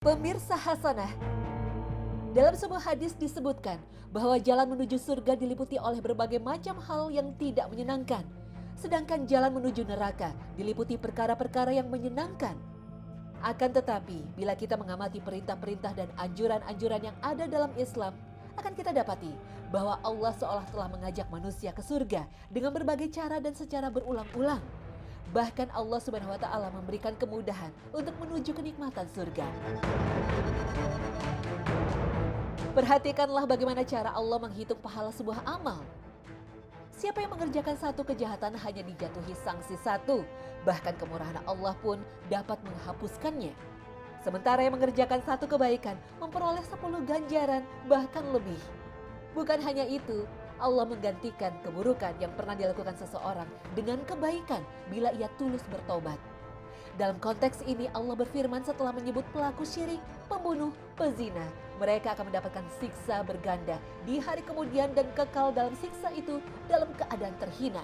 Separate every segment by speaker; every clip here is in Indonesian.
Speaker 1: Pemirsa Hasanah, dalam sebuah hadis disebutkan bahwa jalan menuju surga diliputi oleh berbagai macam hal yang tidak menyenangkan. Sedangkan jalan menuju neraka diliputi perkara-perkara yang menyenangkan. Akan tetapi, bila kita mengamati perintah-perintah dan anjuran-anjuran yang ada dalam Islam, akan kita dapati bahwa Allah seolah telah mengajak manusia ke surga dengan berbagai cara dan secara berulang-ulang. Bahkan Allah Subhanahu wa Ta'ala memberikan kemudahan untuk menuju kenikmatan surga. Perhatikanlah bagaimana cara Allah menghitung pahala sebuah amal. Siapa yang mengerjakan satu kejahatan hanya dijatuhi sanksi satu, bahkan kemurahan Allah pun dapat menghapuskannya. Sementara yang mengerjakan satu kebaikan memperoleh 10 ganjaran bahkan lebih. Bukan hanya itu, Allah menggantikan keburukan yang pernah dilakukan seseorang dengan kebaikan bila ia tulus bertobat. Dalam konteks ini Allah berfirman setelah menyebut pelaku syirik, pembunuh, pezina. Mereka akan mendapatkan siksa berganda di hari kemudian dan kekal dalam siksa itu dalam keadaan terhina.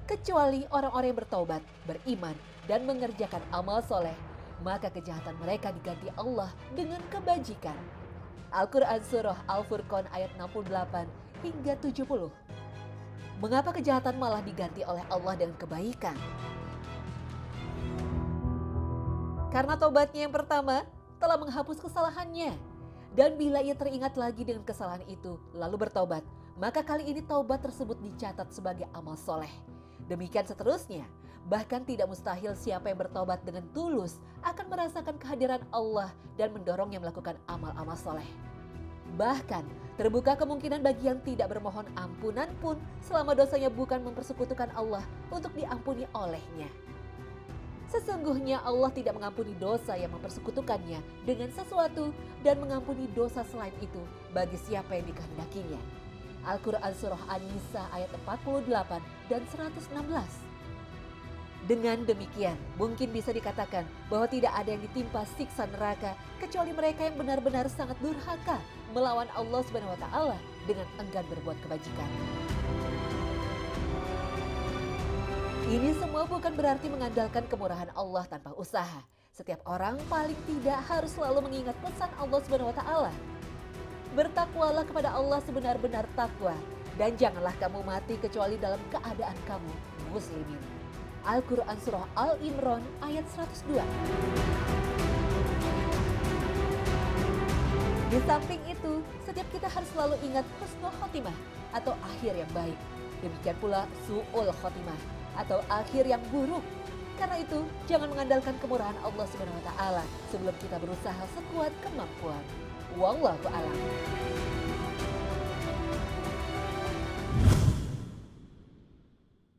Speaker 1: Kecuali orang-orang yang bertobat, beriman, dan mengerjakan amal soleh, maka kejahatan mereka diganti Allah dengan kebajikan. Al-Quran Surah Al-Furqan ayat 68 hingga 70. Mengapa kejahatan malah diganti oleh Allah dengan kebaikan? Karena taubatnya yang pertama telah menghapus kesalahannya. Dan bila ia teringat lagi dengan kesalahan itu lalu bertobat, maka kali ini taubat tersebut dicatat sebagai amal soleh. Demikian seterusnya, bahkan tidak mustahil siapa yang bertobat dengan tulus akan merasakan kehadiran Allah dan mendorongnya melakukan amal-amal soleh. Bahkan terbuka kemungkinan bagi yang tidak bermohon ampunan pun selama dosanya bukan mempersekutukan Allah untuk diampuni olehnya. Sesungguhnya Allah tidak mengampuni dosa yang mempersekutukannya dengan sesuatu dan mengampuni dosa selain itu bagi siapa yang dikehendakinya. Al-Quran Surah An-Nisa ayat 48 dan 116. Dengan demikian, mungkin bisa dikatakan bahwa tidak ada yang ditimpa siksa neraka kecuali mereka yang benar-benar sangat durhaka melawan Allah Subhanahu wa Ta'ala dengan enggan berbuat kebajikan. Ini semua bukan berarti mengandalkan kemurahan Allah tanpa usaha. Setiap orang paling tidak harus selalu mengingat pesan Allah Subhanahu wa Ta'ala. Bertakwalah kepada Allah sebenar-benar takwa dan janganlah kamu mati kecuali dalam keadaan kamu muslimin. Al-Quran Surah Al-Imran ayat 102. Di samping itu, setiap kita harus selalu ingat husnul khotimah atau akhir yang baik. Demikian pula su'ul khotimah atau akhir yang buruk. Karena itu, jangan mengandalkan kemurahan Allah Subhanahu wa Ta'ala sebelum kita berusaha sekuat kemampuan. Wallahu a'lam.